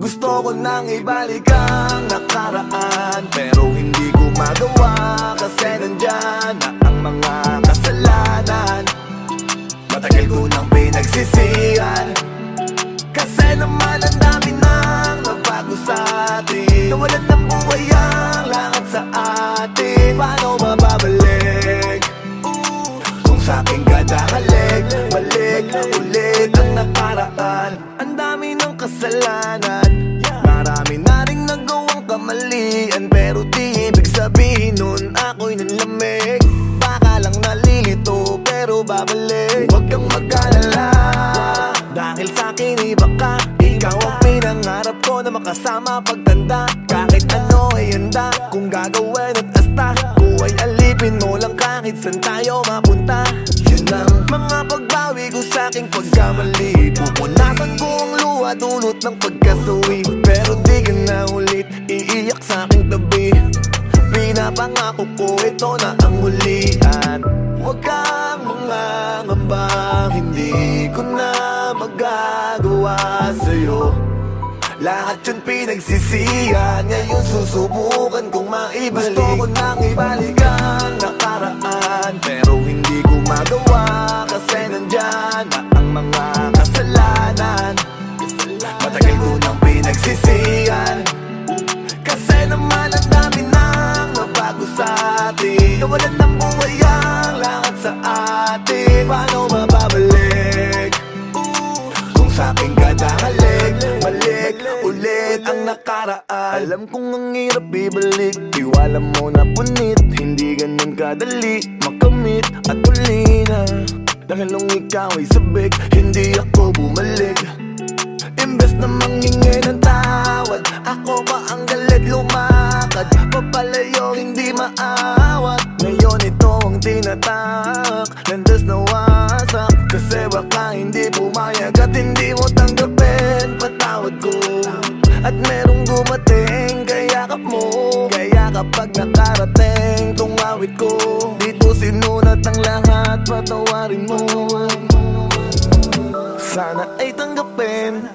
Gusto ko nang ibalik ang nakaraan, pero hindi ko magawa kasi nandyan na ang mga kasalanan. Matagal ko nang pinagsisihan, kasi naman ang dami nang nabago sa atin. Nawalan ng buhay ang lahat sa atin. Paano mababalik kung sa'king kadahalik? Balik ulit ang nakaraan. Ang dami ng kasalanan, marami na rin nagawang kamalian, pero di ibig sabihin nun ako'y nanlamig. Baka lang nalilito pero babalik. Huwag kang mag-alala, dahil sa'kin iba ka. Ikaw ang pinangarap ko na makasama pagtanda. Kahit ano ay handa kung gagawin at asta ko ay alipin mo lang kahit saan tayo mapunta. Yun ang mga pagbawi ko sa'king pagkamali. Pupunasan ko ang luha dulot ng pagkasuwi, pero di ka na ulit iiyak sa'king tabi. Pinapangako ko ito na ang hulian. Huwag kang mangangamba, hindi ko na magagawa sa'yo. Lahat yun pinagsisihan, ngayon susubukan kong maibalik. Gusto ko nang ibalik ang nakaraan, pero hindi ko magawa kasi nandyan na ang mga kasalanan. Matagal ko nang pinagsisihan, kasi naman ang dami nang nabago sa atin. Nawalan ng buhay ang lahat sa atin. Paano mababalik kung sa'king kadahalik? Balik ulit ang nakaraan. Alam kong ang hirap ibalik, tiwala mo na punit. Hindi ganun kadali makamit at uli na. Dahil nung ikaw ay sabik, hindi ako bumalik. Imbes na manghingi ng tawad, ako pa ang galit lumakad. Papalayo hindi maawat, ngayon ito ang tinatak. Landas na wasak, kasi baka hindi pumayag at hindi mo tanggapin patawad ko. At merong dumating, kayakap mo. Kaya kapag nakarating tong awit ko, dito sinulat ang lahat, patawarin mo. Sana ay tanggapin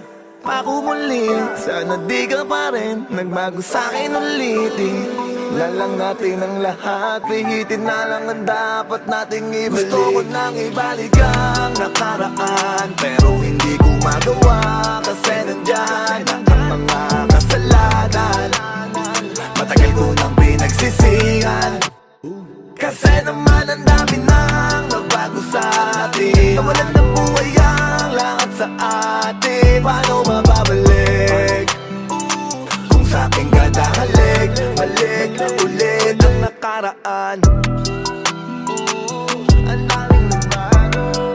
ako muli, sana di ka pa rin nagbago sa'kin ulitin. Lalang natin ang lahat, pihitin na lang ang dapat nating ibalik. Gusto ko nang ibalik ang nakaraan, pero hindi ko magawa kasi nandyan na ang mga kasalanan. Matagal ko nang pinagsisihan, kasi naman ang dami nang nabago sa atin. Nawalan ng buhay ang lahat sa atin. Paano mababalik kung sa'king kadahalik? Balik ulit ang nakaraan. Ang daming nagbago,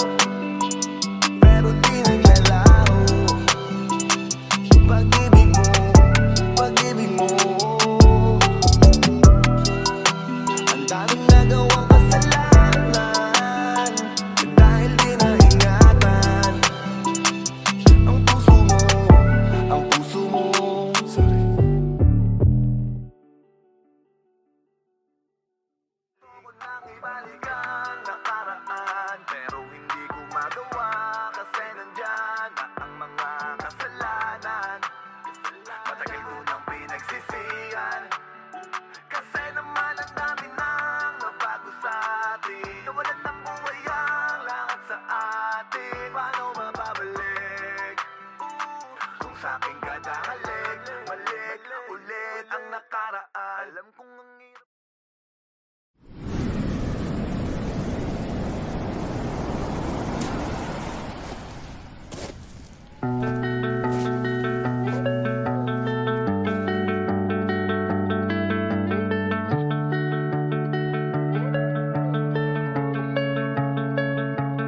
pero di naglalaho. Pag-ibig mo, pag-ibig mo. Ang daming nagawang kasalanan, dahil di naingatan. Ang puso mo, ang puso mo. Sorry. Gusto ko nang ibalik ang nakaraan, pero hindi ko magawa kasi nandyan na ang mga kasalanan. Matagal ko nang pinagsisihan, kasi naman ang dami nang nabago sa atin. Nawalan ng buhay ang lahat sa atin. Paano mababalik kung sa'king kadahalik? Balik ulit ang nakaraan. Alam kong ang hirap.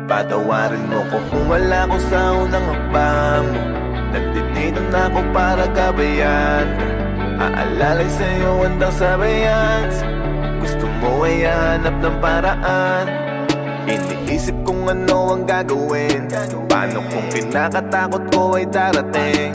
Patawarin mo ko kung wala ko sa unang hakbang mo. Nandito na ako para gabayan ka. Aalalay sa'yo handang sabayan. Gusto mo ay hanap ng paraan. Iniisip kung ano ang gagawin. Paano kung kinakatakot ko ay darating?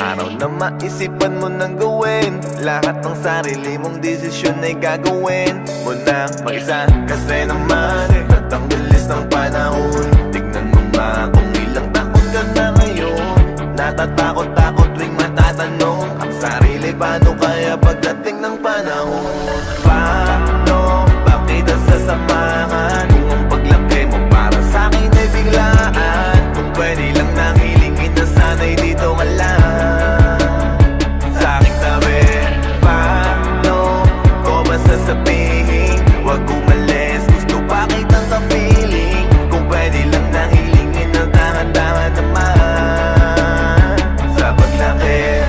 Araw na maisipan mo nang gawin. Lahat ng sarili mong desisyon ay gagawin mo na mag-isa. Kasi naman tatang bilis ng panahon. Tignan mo ba kung ilang taon ka na ngayon. Natatakot-takot tuwing mata natatanong ang sarili, paano kaya pagdating ng panahon? Paano ba kita sasamahan kung ang paglaki mo para sa'kin ay biglaan? Kung pwede lang nang hilingin na sana'y dito ka lang sa aking tabi. Paano ko ba sasabihin huwag umalis, gusto pa kitang kapiling? Kung pwede lang nang hilingin na dahan-dahan naman sa paglaki.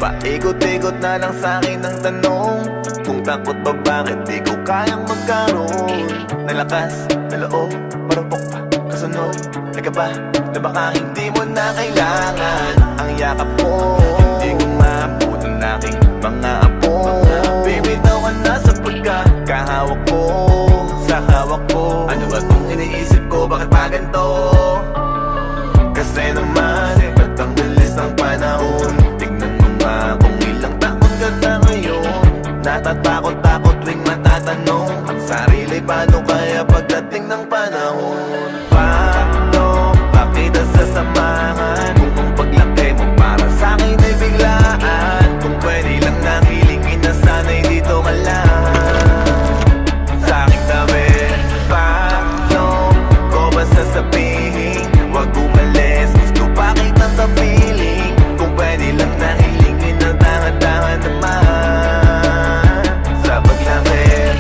Paikot-ikot na lang sa'kin ang tanong, kung takot ba bakit di ko kayang magkaroon ng lakas na loob, marupok pa kasunod. Teka ba na baka hindi mo na kailangan ang yakap mo? Hindi ko maabot ang aking mga apo. Bibitaw ka na sa pagkakahawak ko, sa hawak ko. Ano ba itong iniisip ko, bakit pa ganito? Kasi naman, ba't ang bilis ng panahon? Tignan mo nga kung ilang taon ka na ngayon. Natatakot-takot tuwing matatanong ang sarili, paano kaya pagdating ng panahon? Paano ba kita sasamahan kung ang paglaki mo para sa'kin ay biglaan? Kung pwede lang nang hilingin na sana'y dito ka lang sa aking tabi. Paano ko ba sasabihin huwag umalis, gusto pa kitang kapiling? Kung pwede lang nang hilingin na dahan-dahan naman sa paglaki.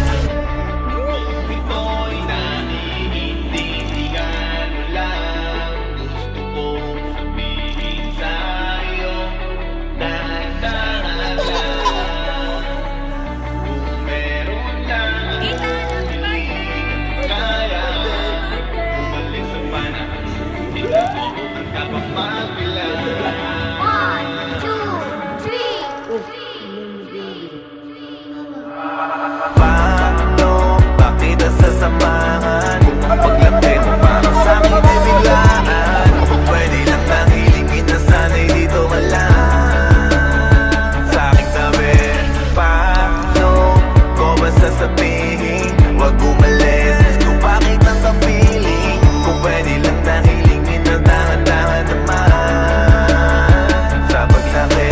Ito'y naninindigan mo lang, gusto kong sabihin sa'yo, dahan-dahan lang. Kung meron lang kaya umalis sa panahon, hindi mo ang kapapagbilang. 1, 2, 3. Paano ba kita sasamahan kung ang paglaki mo para sa'kin ay biglaan? Kung pwede lang nang hilingin na sana'y dito ka lang sa aking tabi. Paano ko ba sasabihin huwag umalis, gusto pa kitang kapiling? Kung pwede lang nang hilingin na dahan-dahan naman sa paglaki.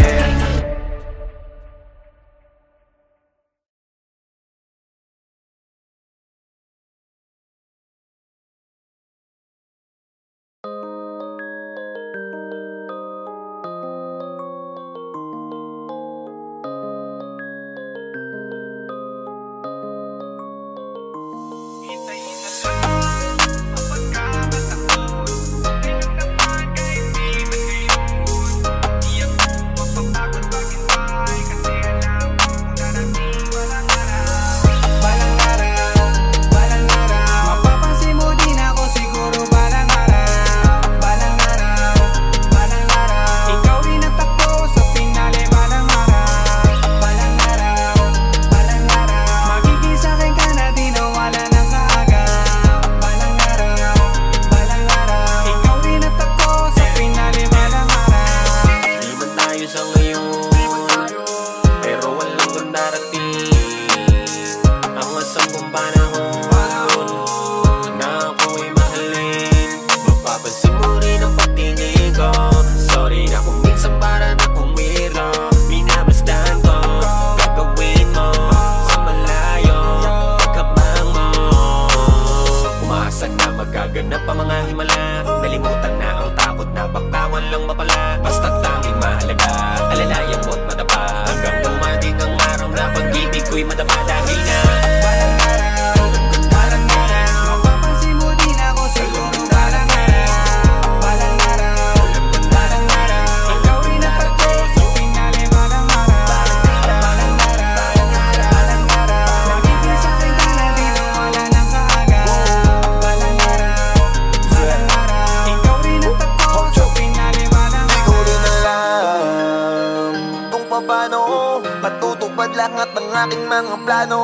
Gaganap pa mga himala, nalimutan na ang takot na bakbawan lang mapala. Basta't tanging mahalaga, alalayan mo't madapa, hanggang dumating ang araw na pag-ibig ko'y madama dahil na mapapansin mo din ako siguro balang araw, ikaw rin ang pagko sa pinali balang araw, magiging sa'kin ka na din ang wala ng kaaga. Paano matutupad lahat ng aking mga plano?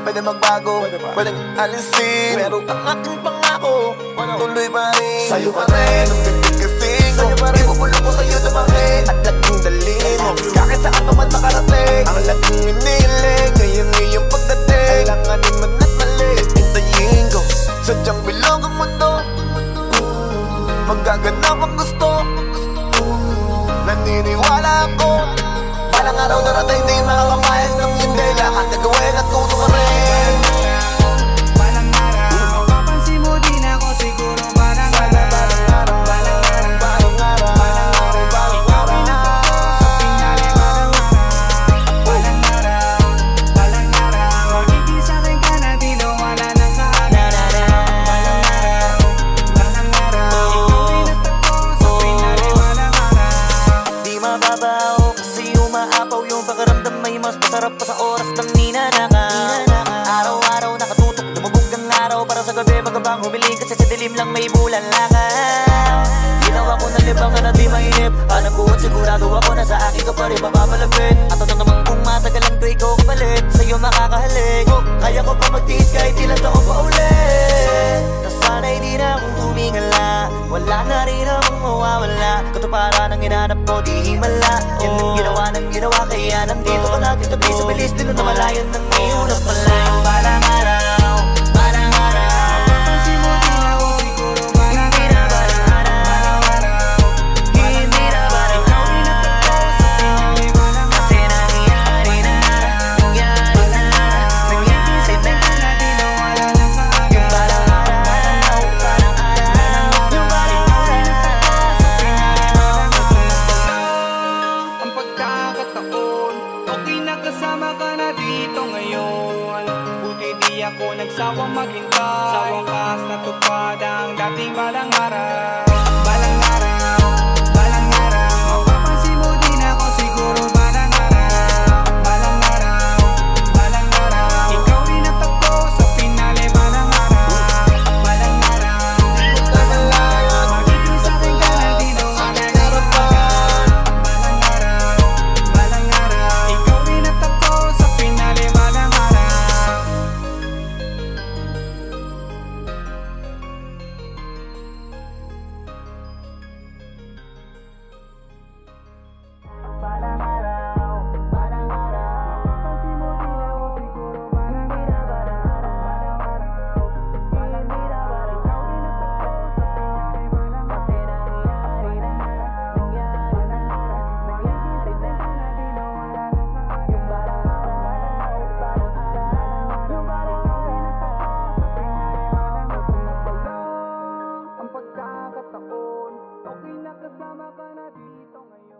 Pwede magbago, pwedeng alisin, pero ang aking pangako tuloy pa rin. Sa'yo pa rin, ang bibig kasing sa'yo pa rin, bubulong ko sa'yo na bakit at laging dalhin mo, kahit saan ka man makarating. Ang laging iniling, ngayon iyong pagdating, kailanganin man at mali, hintayin ko, sadyang bilog ang mundo, magaganap ang gusto, naniniwala ako. oras ng ninanakaw. Araw-araw nakatutok, lumubog ang araw. Para sa gabi magabang humiling, kasi sa dilim lang may bulan lakaw. Ginawa ko ng libangan na di mainip. Alam ko at sigurado ako na sa akin ka pa rin mapapalapit. At ano naman kung matagalan ko ikaw kapalit, sa'yo makakahalik. Kaya ko pa magtiis kahit ilang taon pa ulit. Nasanay di na akong tumingala, wala na rin akong mawawala. Katuparan ang hinanap ko, di himala. Yan ang ginawa ng ginawa, kaya nandito ka natin tabi sa bilis. Di na namalayan ng iunas pala. Balang araw, balang araw, mapapansin mo din ako siguro balang araw. Hindi na balang ikaw inatagpo sa Pinoy balang araw. Kasi nangyari na, nangyari na, nangyari na, di na wala na maaga. Balang araw, balang araw, yung balang araw sa Pinoy balang araw. Ang pagkakataon, okay na kasama ka na dito ngayon. Buti di ako nagsawang maghintay, sa wakas natupad ang dating balang araw. Balang araw, balang araw, mapapansin mo din ako siguro balang araw. Balang araw, balang araw, ikaw rin natagpo sa pinali balang araw. Balang araw, di ko namalayan, magiging sa'kin ka na di na wala na maaga. Balang araw, balang araw, ikaw rin natagpo sa pinali balang araw. Balang araw, balang araw, mapapansin mo din ako siguro balang araw. Balang araw, balang araw, ikaw rin natagpo sa pinali balang araw. Kasi nangyari na, nangyari na, nangyari na, di na wala na maaga. Yung balang araw, balang araw, yung balang araw sa pinali balang araw. Ang pagkakataon, okay na kasama ka na dito ngayon.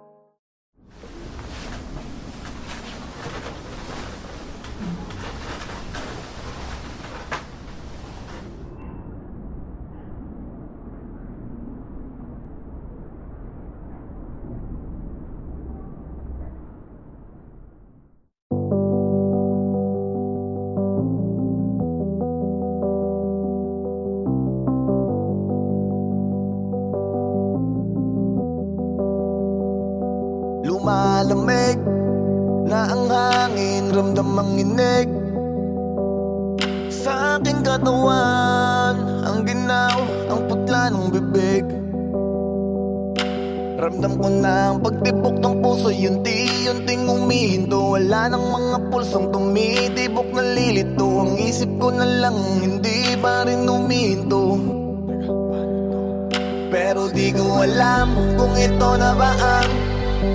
Lumalamig na ang hangin, ramdam ang inig sa aking katawan. Ang ginaw, ang putla ng bibig. Ramdam ko na ang pagtibok ng puso, yunti-yunting umihinto. Wala nang mga pulsong tumitibok, nalilito. Ang isip ko na lang, hindi pa rin umihinto. Pero di ko alam kung ito na ba ang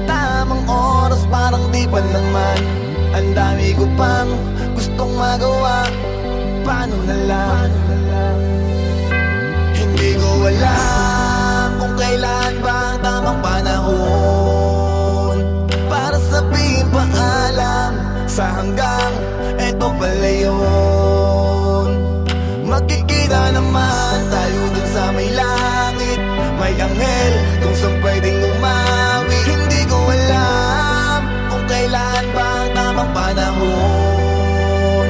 tamang oras, parang di pa naman. Ang dami ko pang gustong magawa, paano na lang? Hindi ko alam kung kailan ba ang tamang panahon para sabihin paalam sa hanggang eto pala yun. Magkikita naman tayo dun sa may langit, may anghel kung saan pwedeng umawi. Hindi ko alam kung kailan ba ang tamang panahon.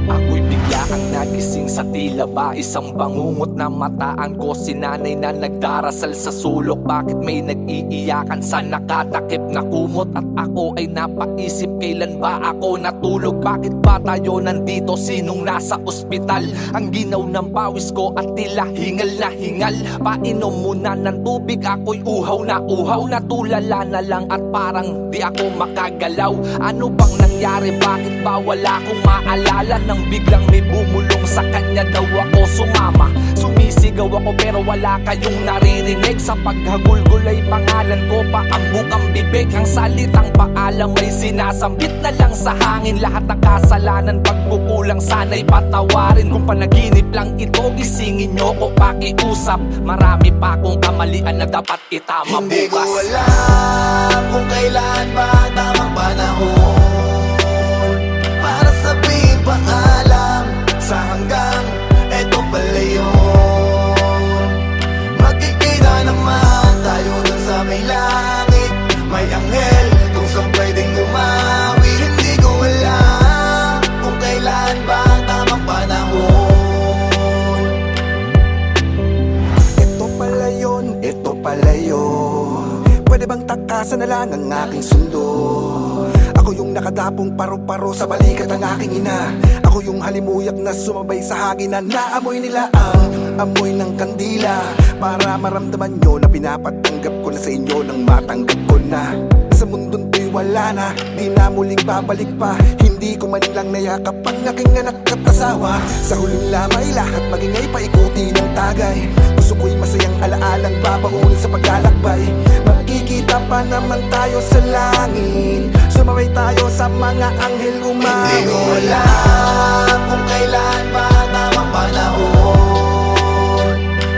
Ako'y bigla ang nagising sa tila ba isang bangungot na mataan ko. Si nanay na nagdarasal sa sulok, bakit may nag-iiyakan sa nakatakip na kumot? At ako ay napaisip, kailan ba ako natulog? Bakit ba tayo nandito? Sinong nasa ospital? Ang ginaw ng pawis ko at tila hingal na hingal. Painom muna ng tubig, ako'y uhaw na uhaw. Natulala na lang at parang di ako makagalaw. Ano bang nangyari? Bakit ba wala akong maalala? Nang biglang may bumulong sa kanya daw ako sumama. Sumisigaw ako pero wala kayong naririnig. Sa paghagulgol ay pangalan ko pa ang bukang bibig. Ang salitang paalam ay sinasambit na lang sa hangin. Lahat ng kasalanan, pagkukulang sana'y patawarin. Kung panaginip lang ito, gisingin nyo ko pakiusap. Marami pa akong kamalian na dapat itama bukas. Hindi ko alam kung kailan ba ang tamang panahon para sabihin paalam sa hanggang eto pala yun. Magkikita naman tayo dun sa may langit, may anghel kung saan pwedeng umawi. Hindi ko Umasa na lang ang aking sundo. Ako yung nakadapong paro-paro sa balikat ng aking ina. Ako yung halimuyak na sumabay sa hangin na naamoy nila ang amoy ng kandila. Para maramdaman nyo na pinapatanggap ko na sa inyo nang matanggap ko na. Sa mundong to'y wala na, di na muling babalik pa. Hindi ko man lang nayakap ang aking anak at asawa. Sa huling lamay lahat maging ay paikuti ng tagay. Gusto ko'y masayang alaalang babaunin sa paglalakbay. Magkikita pa naman tayo sa langit. Sumabay tayo sa mga anghel umawit. Hindi ko alam kung kailan ba tamang panahon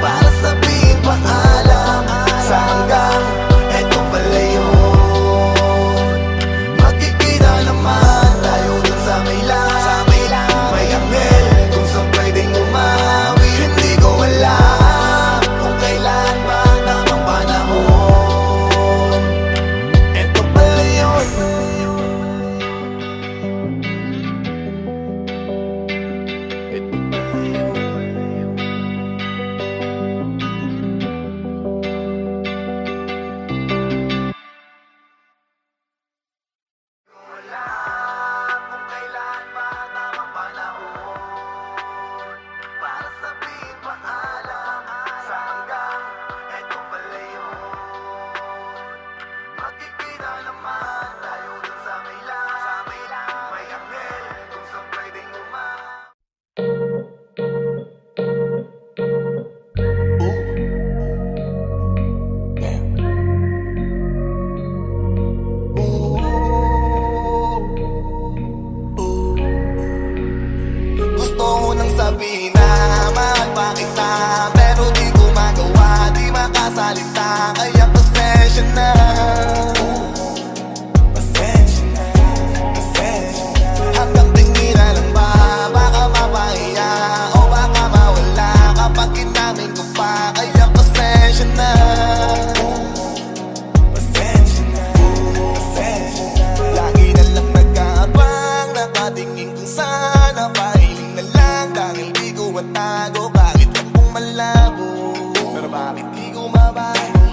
para sabihin paalam sa hanggang eto pala yun. Magkikita naman tayo dun sa may lang. May anghel kung saan pwedeng umawi. Hindi ko alam kung kailan ba tamang panahon. Eto pala yun. Gusto ko nang sabihin na mahal pa kita, pero di ko magawa, di makasalita. Kaya pasensya na. Pasensya na, pasensya na. Hanggang tingin na lang ba, baka mapahiya o baka mawala kapag inamin ko pa. Kaya pasensya na. Pasensya na, pasensya na. Lagi na lang nag-aabang, nakatingin kung sana pahiling na lang. Dahil di ko matago kahit lang kung malabo. Pero bakit di ko mabago?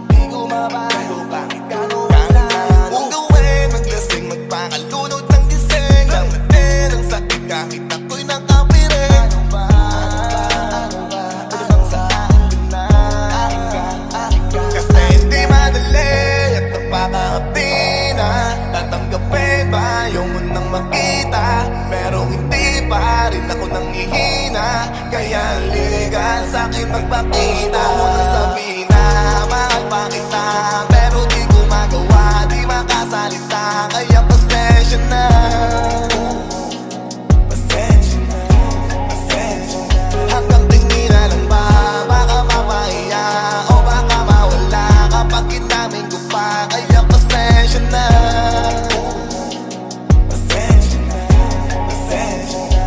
Di ko mabago, bakit gano'n na? Kung gawin, maglasing, magpakalunod ng gising. Lang natin ang sakit kahit ako'y nakapirin. Ano ba? Ano bang sa akin na? Kasi hindi madali at napakahapdi na. Tatanggapin ba ayaw mo nang makita? Pero hindi pa rin ako nanghihina. Kaya halika sa'kin magpakita. Gusto ko nang sabihin na mahal pa kita, pero di ko magawa, di makasalita. Kaya pasensya na. Pasensya na, pasensya na. Hanggang tingin na lang ba, baka mapahiya o baka mawala kapag inamin ko pa. Kaya pasensya na. Pasensya na, pasensya na.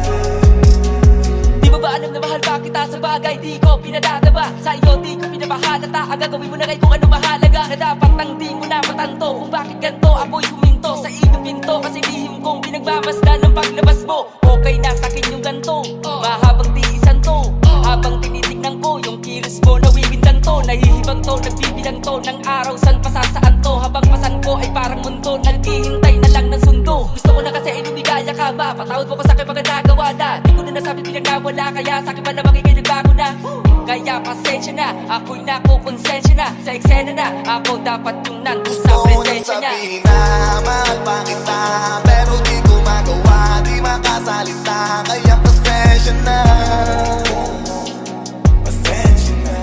Di mo ba alam na mahal pa kita sa bagay di ko pinadadaba? Sa iyo di ko pinapahalata. Ang gagawin mo na kay kung ano mahalaga, na dapat nang di mo na matanto kung bakit ganito ako'y huminto sa iyong pinto. Kasi lihim kong pinagmamasdan ng paglabas mo. Okay na sa'kin yung ganto, mahabang tiisan to. Habang tinitignan ko yung kilos mo, nawibindan to. Nahihibang to, nagbibilang to ng araw, san pasasaan to. Habang pasan ko ay parang mundo, naghihintay na lang ng sundo. Gusto ko na kasi inumigaya ka ba? Patawad mo ko sa'kin pag nagawa na. Di ko na nasabi pinagnawala, kaya sa'kin pa naman ikinagbago na. Kaya pasensya na, ako'y nakukonsensya na. Sa eksena na, ako dapat yung nandun sa presensya niya. Gusto ko nang sabihin na mahal pa kita, pero di ko magawa, di makasalita. Kaya pasensya na. Pasensya na,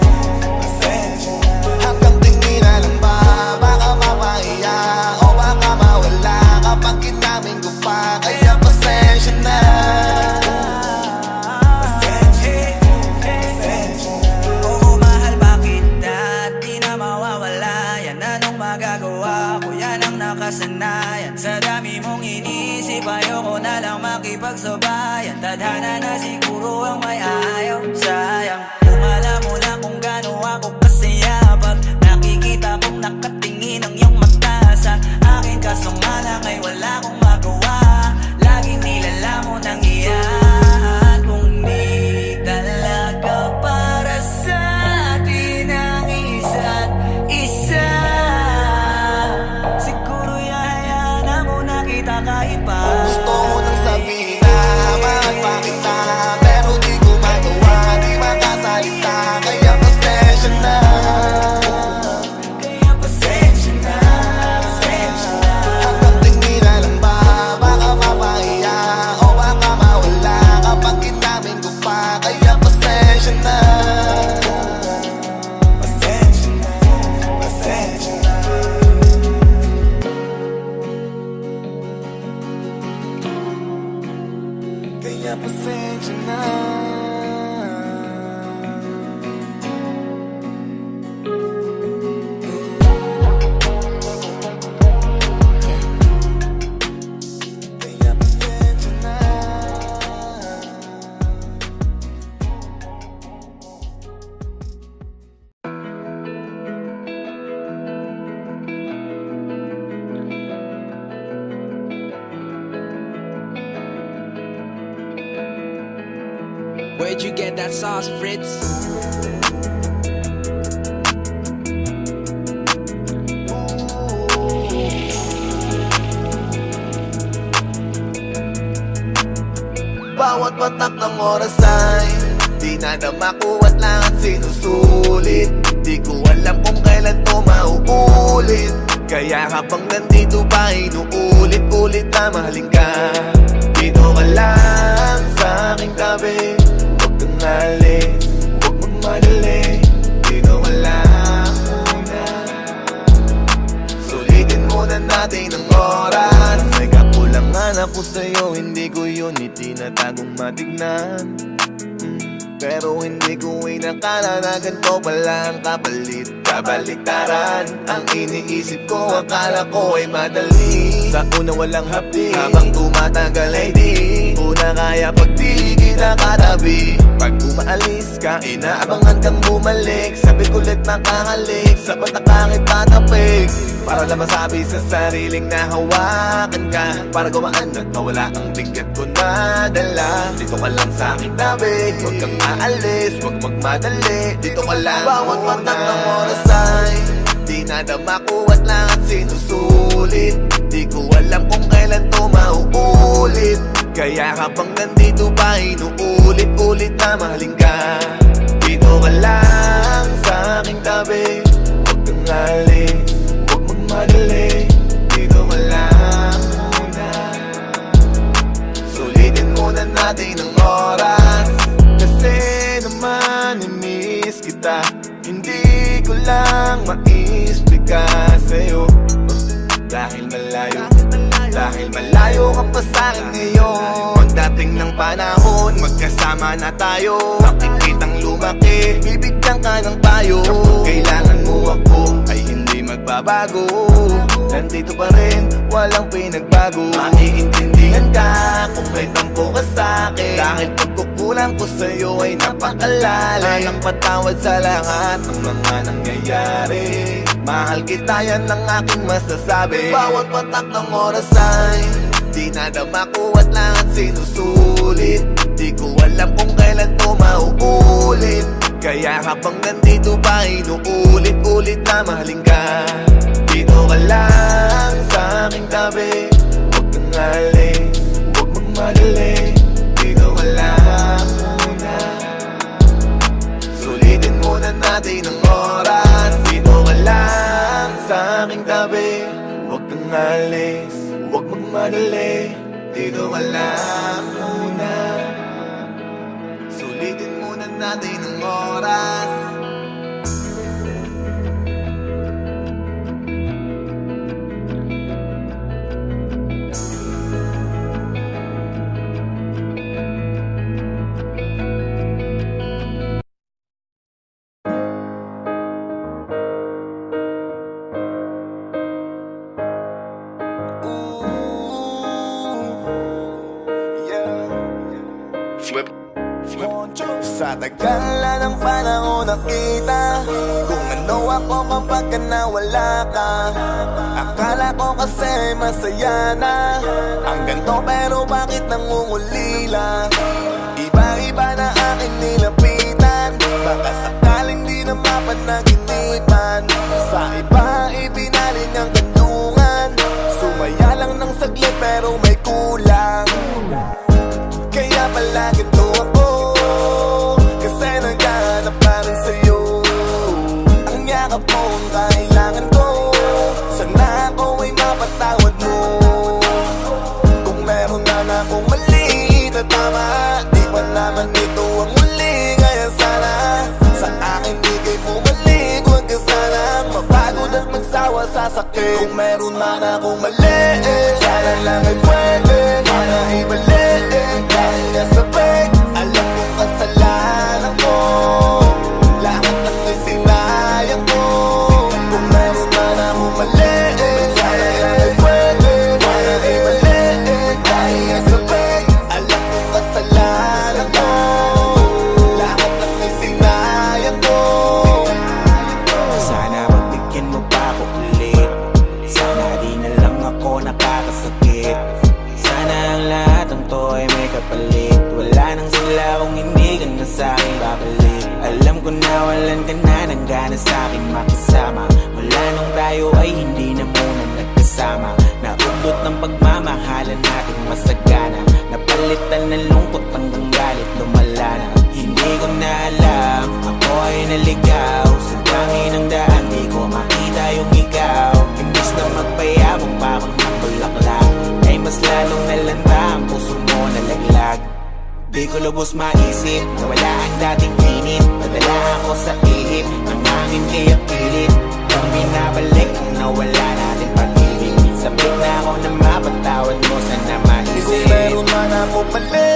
pasensya na. Hanggang tingin na lang ba, baka mapahiya o baka mawala kapag inamin ko pa. Kaya pasensya na. Oo, mahal pa kita, di na mawawala. Yan anong magagawa ko, yan ang nakasanayan. Sa dami mong inisip, ayoko na lang makipagsabayan. Tadhana na siguro ang may ayaw. Sayang, kung alam mo lang kung gaano ako kasaya pag nakikita kong nakatingin ang iyong mata sa akin. Kaso nga lang ay wala akong magawa. Laging nilalamon ang iyan. Kung di talaga para sa atin ang isa't isa, Kaya pasensya na. Kaya pasensya na. Where'd you get that sauce, Fritz? Bawat patak ng oras ay di nadama ko at lahat sinusulit. Di ko alam kung kailan to mauulit. Kaya habang nandito pa inuulit-ulit na mahalin ka. Dito ka lang sa aking tabi. Huwag kang alis, huwag magmadali. Dito ka lang muna. Sulitin muna natin ang oras. May kakulangan ako sa'yo, hindi ko yun itinatagong matignan. Pero hindi ko inakala na ganito pala ang kapalit. Kabaliktaran ang iniisip ko, akala ko ay madali. Sa una walang hapdi, habang tumatagal ay di una kaya pag di kita katabi. Pag umaalis ka, inaabangan kang bumalik. Sabi kulit nakakalik, sapat na kahit patapig. Para lang masabi sa sariling nahawakan ka. Para gumaan at mawala ang bigat ko na dala. Dito ka lang sa aking tabi, huwag kang aalis, huwag magmadali. Dito ka lang. Bawat patak ng oras ay di nadama ko at lahat sinusulit. Di ko alam kung kailan to mauulit. Kaya habang nandito pa inuulit-ulit na mahalin ka. Dito ka lang sa aking tabi, huwag kang alis, huwag magmadali. Dito ka lang muna. Sulitin muna natin ang oras. Kasi naman i-miss kita. Hindi ko lang ma-explica sa'yo. Dahil malayo ka pa sa'kin ngayon. Pagdating ng panahon, magkasama na tayo. Makikitang lumaki, bibigyan ka ng payo. Kailangan mo ako, ay hindi magbabago. Nandito pa rin, walang pinagbago. Maiintindihan ka kung may tampo ka sa'kin. Dahil pagkukulang ko sa'yo ay napakalalim. Alang patawad sa lahat ng mga nangyayari. Mahal kita, yan ang aking masasabi. Bawat patak ng oras ay di nadama ko at lahat sinusulit. Di ko alam kung kailan to mauulit. Kaya habang nandito pa inuulit-ulit na mahalin ka. Dito ka lang sa aking tabi, huwag kang alis, huwag magmadali. Dito ka lang muna. Sulitin muna natin ang oras. Dito ka lang sa aking tabi, huwag kang alis, huwag magmadali. Dito ka lang muna. Sulitin muna natin ang oras. Sa tagal na ng panahon nakita kung ano ako kapag ka nawala ka. Akala ko kasi masaya na ang ganito, pero bakit nangungulila? Iba-iba na aking nilapitan, baka sakaling di na mapanaginipan. Sa iba ibinaling ang kandungan, sumaya lang ng saglit pero may kulang. Kaya pala ganito ako, kasi naghahanap pa rin sa'yo. Ang yakap mo ang kailangan ko, sana ako ay mapatawad mo. Kung meron na akong mali na tama, di pa naman ito ang muli. Kaya sana sa akin di kayo bumalik. Huwag ka sanang mapagod at magsawa sa sakit. Kung meron man akong mali, sana lang ay pwede, sana ibalik. Dahil nasa kapalit. Wala nang sila kung hindi ka na sa'kin babalik. Alam ko na walan ka na ng gana sa'kin makisama. Mula nung tayo ay hindi na muna nagkasama. Naudot ng pagmamahalan natin masagana. Napalitan ng lungkot hanggang galit lumala na. Hindi ko na alam, ako ay naligaw. Sa dami ng daan, di ko makita yung ikaw. Imbis na magpayabong parang nakulaklak, ay mas lalong nalanta ang puso mo nalaglag. Di ko lubos maisip na wala ang dating init. Padala ako sa ihip ng hangin kaya pilit. Ang binabalik ang nawala natin pag-ibig. Sabik na ako na mapatawad mo, sana maisip. Kung meron man ako mali,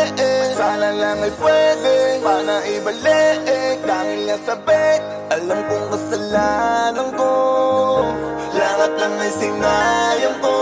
sana lang ay pwede pana ibalik. Dahil nga sabi, alam kong kasalanan ko. Lahat lang ay sinayang ko.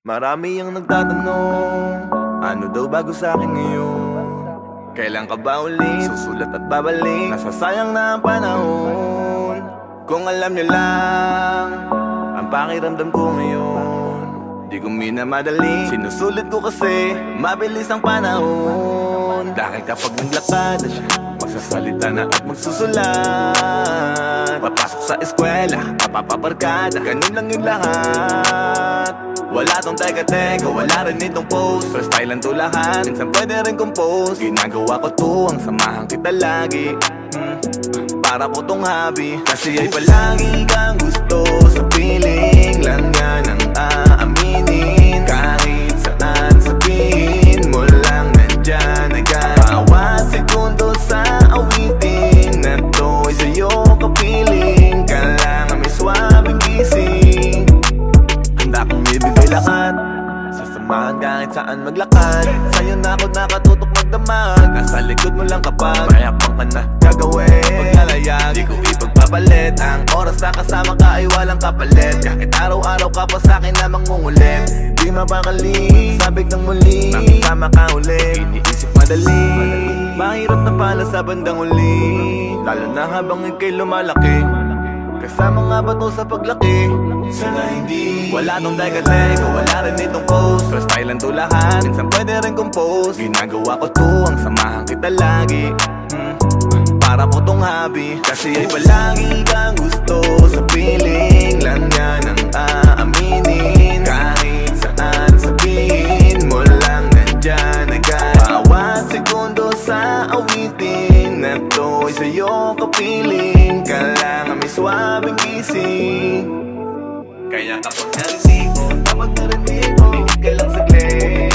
Marami ang nagtatanong, ano daw bago sa akin ngayon? Kailan ka ba ulit susulat at babalik? Nasasayang na ang panahon. Kung alam niyo lang ang pakiramdam ko ngayon, di ko minamadali, sinusulit ko kasi mabilis ang panahon. Dahil kapag naglakad na siya, magsasalita na at magsusulat. Papasok sa eskwela, mapapabarkada, ganun lang yung lahat. Wala tong teka-teka, wala rin itong post. Freestyle lang to lahat, minsan pwede rin compose. Ginagawa ko to, ang samahan kita lagi. Para ko tong hobby, kasi ay palagi kang gusto. Sa piling lang yan ang aaminin. Kahit saan sabihin mo lang nandyan agad. Bawat segundo sa awitin na to ay sa'yo kapiling. Kailangan may swabing gising. Handa kong ibigay lahat, sasamahan kahit saan maglakad. Sa'yo na ako nakatutok magdamag. Nasa likod mo lang kapag mayakbang ka na gagawin. Paglalayag, di ko ipagpapalit. Ang oras na kasama ka ay walang kapalit. Kahit araw-araw ka pa sa'kin na mangungulit. Di mapakali, sabik ng muli, makasama ka uli, iniisip madali. Mahirap na pala sa bandang uli, lalo na habang ika'y lumalaki. Kasama nga ba to sa paglaki? Sana hindi. Wala tong teka-teka, wala rin itong post. Freestyle lang to lahat, minsan pwede rin compose. Ginagawa ko to, ang samahan kita lagi. Para ko tong hobby, kasi ay palagi kang gusto. Sa piling lang yan ang aaminin. Kahit saan sabihin mo lang nandyan agad. Bawat segundo sa awitin na to ay sa'yo kapiling. Kailangan may swabing gising. Kaya kapag narinig mo, tumingin ka lang saglit.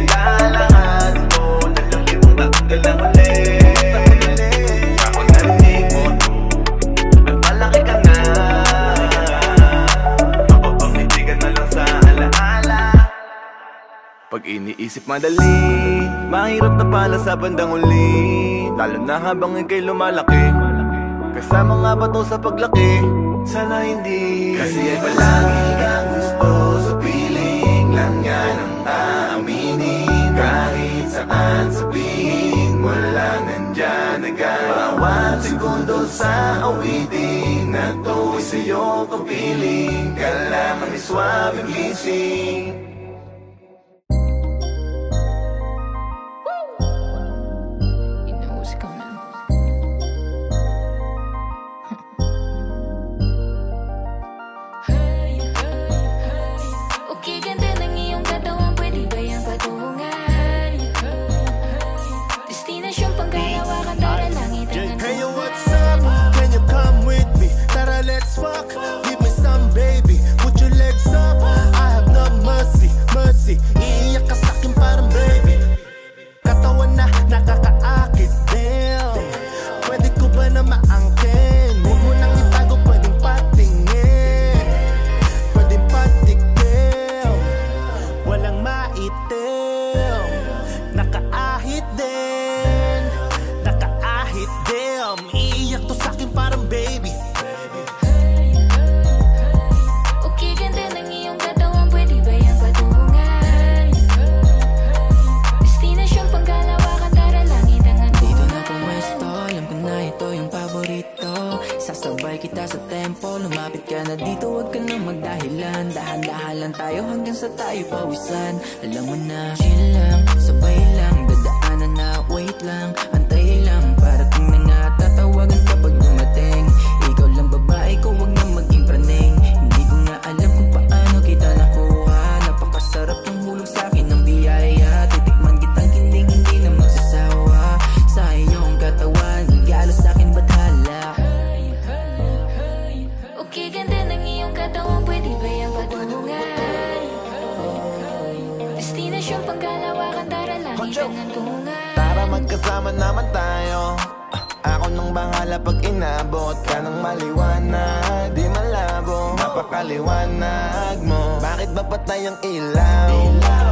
Alalahan mo, nalang limang taon ka lang ulit. Kapag narinig mo, at malaki ka na, mapapangiti ka na lang sa alaala. Pag iniisip madali, mahirap na pala sa bandang uli, lalo na habang ika'y lumalaki. Kasama nga ba to sa paglaki? Sana hindi. Kasi ay palagi kang gusto. Sa piling lang yan ang aaminin. Kahit saan sabihin mo lang nandyan agad. Bawat segundo sa awitin na to ay sa'yo kapiling. Kailangan may swabing gising. Okay, ganda ng iyong katawan, pwede ba yan patuloy? nakaitim, nakaahit din, nakaahit din. Iiyak to sa'kin parang baby. Okay, ganda ng iyong katawan, pwede ba yung patungan? Destinasyon panggalawakan, tara langit ang ano. Dito na pumuesto, alam ko na ito yung paborito. Sasabay kita sa tempo, lumapit ka na dito, huwag ka na magdahilan. Dahan-dahan lang tayo hanggang sa tayo pawisan. Alam mo na, chill lang, sabay lang, dadaanan na, wait lang, antay lang, parating na nga, tatawagan kapag dumating. Ikaw lang babae ko, huwag na maging praneng. Hindi ko nga alam kung paano kita nakuha. Napakasarap yung hulog sa'kin ng biyaya. Titikman kitang hindi na magsasawa. Sa iyong katawan, regalo sa'kin ba't hala? Okay, ganda ng iyong katawan, pwede ba yung patungan? Destinasyon panggalawakan, tara langit ang antungan. Tara magkasama naman tayo. Ako nang bahala pag inabot ka ng maliwanag. Di malabo, napakaliwanag mo. Bakit ba patay ang ilaw?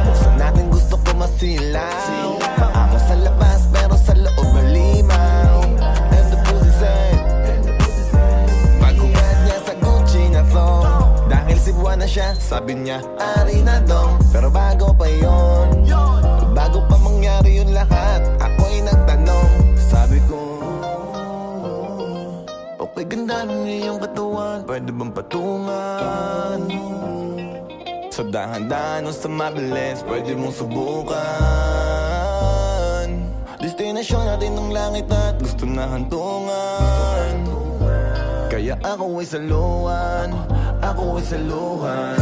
Buksan natin, gusto ko masilaw. Paamo sa labas pero sa loob malimaw. And the pussy said, paghugat niya sa Gucci na thong. Dahil Cebuana na siya, sabi niya, ari na dong. Pero bago pa yon, bago pa mangyari yun lahat, ako'y nagtanong. Sabi ko, okay, ganda ng iyong katawan, pwede bang patungan? Sa dahan-dahan o sa mabilis, pwede mong subukan. Destinasyon natin ng langit at gusto na hantungan. Kaya ako ay saluhan, ako ay saluhan.